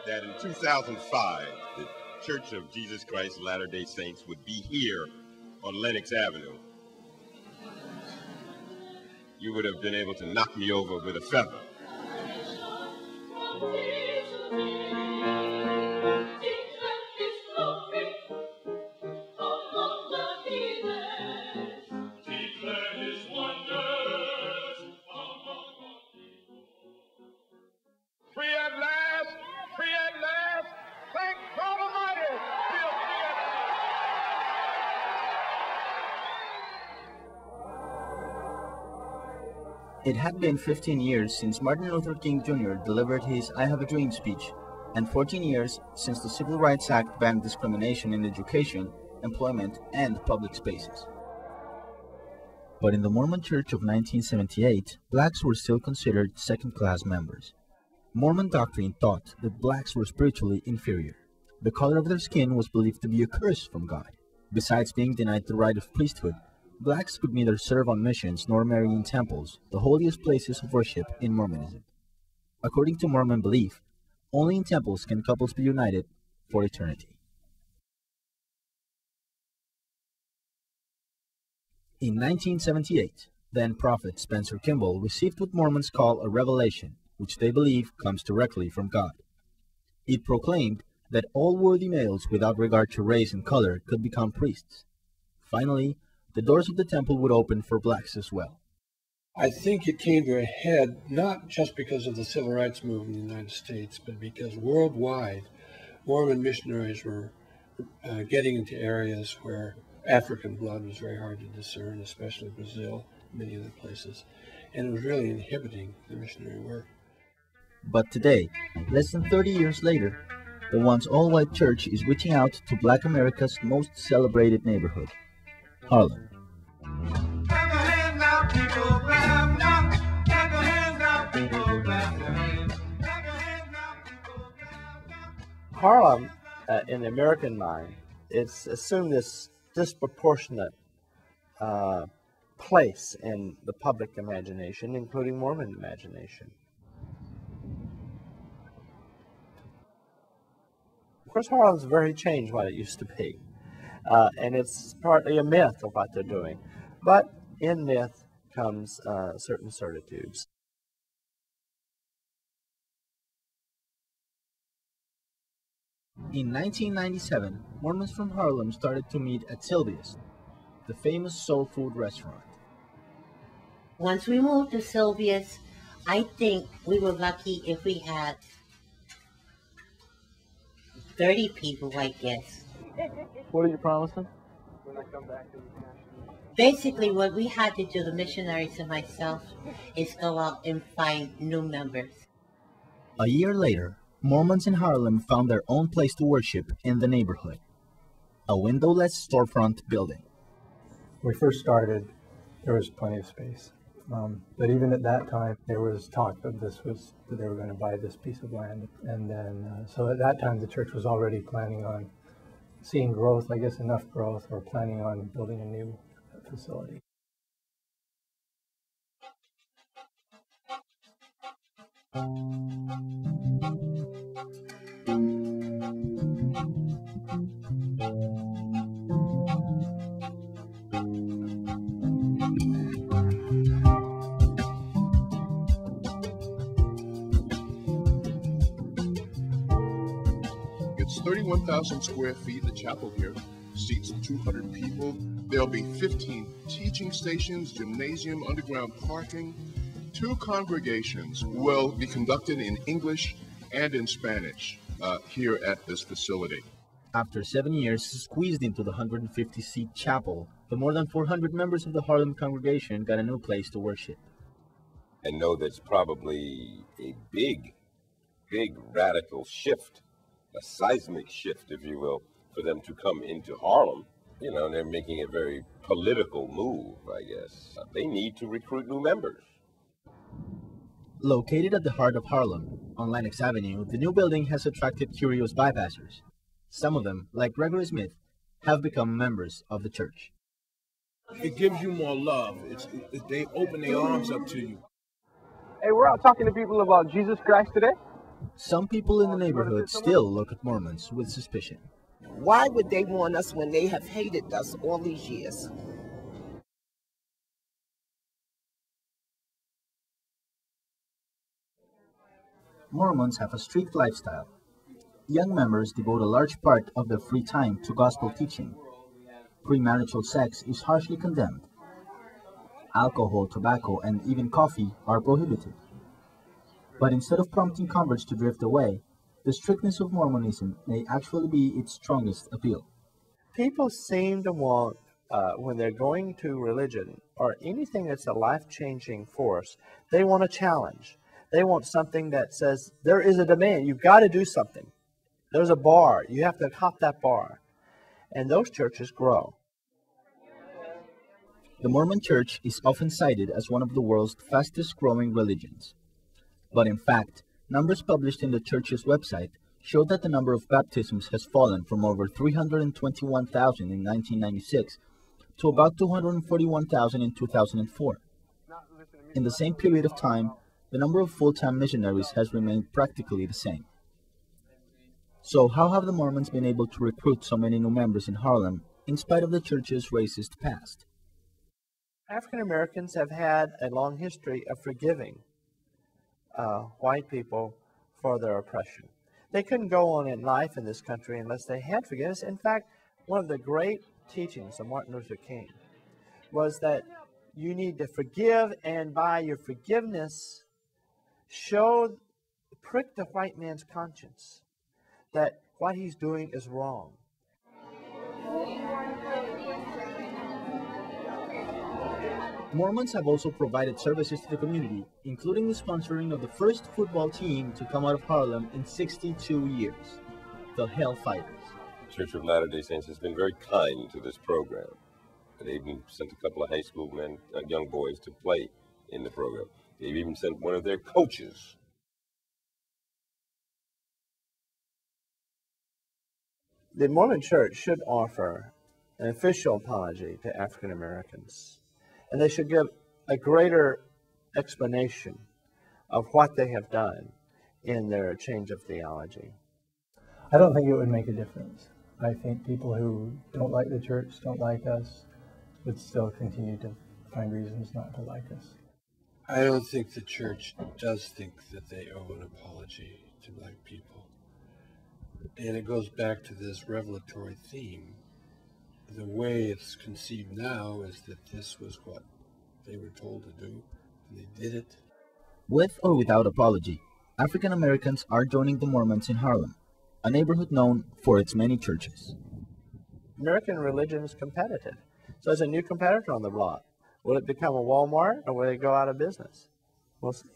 that in 2005, the Church of Jesus Christ of Latter-day Saints would be here on Lenox Avenue, you would have been able to knock me over with a feather. It had been 15 years since Martin Luther King Jr. delivered his I Have a Dream speech, and 14 years since the Civil Rights Act banned discrimination in education, employment, and public spaces. But in the Mormon Church of 1978, blacks were still considered second-class members. Mormon doctrine taught that blacks were spiritually inferior. The color of their skin was believed to be a curse from God. Besides being denied the right of priesthood, blacks could neither serve on missions nor marry in temples, the holiest places of worship in Mormonism. According to Mormon belief, only in temples can couples be united for eternity. In 1978, then prophet Spencer Kimball received what Mormons call a revelation, which they believe comes directly from God. It proclaimed that all worthy males without regard to race and color could become priests. Finally, the doors of the temple would open for blacks as well. I think it came to a head not just because of the civil rights movement in the United States, but because worldwide Mormon missionaries were getting into areas where African blood was very hard to discern, especially Brazil, many other places, and it was really inhibiting the missionary work. But today, less than 30 years later, the once all-white church is reaching out to Black America's most celebrated neighborhood, Harlem. Harlem, in the American mind, it's assumed this disproportionate place in the public imagination, including Mormon imagination. Of course, Harlem's very changed what it used to be. And it's partly a myth of what they're doing. But in myth comes certain certitudes. In 1997, Mormons from Harlem started to meet at Sylvia's, the famous soul food restaurant. Once we moved to Sylvia's, I think we were lucky if we had 30 people, I guess. What are you promising? When I come back to the Basically, what we had to do, the missionaries and myself, is go out and find new members. A year later, Mormons in Harlem found their own place to worship in the neighborhood, a windowless storefront building. When we first started, there was plenty of space. But even at that time, there was talk that they were going to buy this piece of land. And then, so at that time, the church was already planning on seeing growth, I guess enough growth, or planning on building a new facility. It's 31,000 square feet, the chapel here seats 200 people. There'll be 15 teaching stations, gymnasium, underground parking. 2 congregations will be conducted in English and in Spanish here at this facility. After 7 years squeezed into the 150-seat chapel, the more than 400 members of the Harlem congregation got a new place to worship. I know that's probably a big radical shift, a seismic shift, if you will, for them to come into Harlem. You know, they're making a very political move, I guess. They need to recruit new members. Located at the heart of Harlem, on Lenox Avenue, the new building has attracted curious bypassers. Some of them, like Gregory Smith, have become members of the church. It gives you more love. They open their arms up to you. Hey, we're out talking to people about Jesus Christ today. Some people in the neighborhood still look at Mormons with suspicion. Why would they want us when they have hated us all these years? Mormons have a strict lifestyle. Young members devote a large part of their free time to gospel teaching. Premarital sex is harshly condemned. Alcohol, tobacco, and even coffee are prohibited. But instead of prompting converts to drift away, the strictness of Mormonism may actually be its strongest appeal. People seem to want, when they're going to religion or anything that's a life-changing force, they want a challenge. They want something that says, there is a demand. You've got to do something. There's a bar. You have to hop that bar. And those churches grow. The Mormon Church is often cited as one of the world's fastest-growing religions. But in fact, numbers published in the church's website show that the number of baptisms has fallen from over 321,000 in 1996 to about 241,000 in 2004. In the same period of time, the number of full-time missionaries has remained practically the same. So how have the Mormons been able to recruit so many new members in Harlem in spite of the church's racist past? African Americans have had a long history of forgiving white people for their oppression. They couldn't go on in life in this country unless they had forgiveness. In fact, one of the great teachings of Martin Luther King was that you need to forgive, and by your forgiveness, prick the white man's conscience that what he's doing is wrong. Mormons have also provided services to the community, including the sponsoring of the first football team to come out of Harlem in 62 years, the Hellfighters. The Church of Latter-day Saints has been very kind to this program. They even sent a couple of high school men, young boys, to play in the program. They've even sent one of their coaches. The Mormon Church should offer an official apology to African Americans, and they should give a greater explanation of what they have done in their change of theology. I don't think it would make a difference. I think people who don't like the church, don't like us, would still continue to find reasons not to like us. I don't think the church does think that they owe an apology to black people. And it goes back to this revelatory theme. The way it's conceived now is that this was what they were told to do, and they did it. With or without apology, African Americans are joining the Mormons in Harlem, a neighborhood known for its many churches. American religion is competitive. So there's a new competitor on the block. Will it become a Walmart, or will it go out of business? We'll see.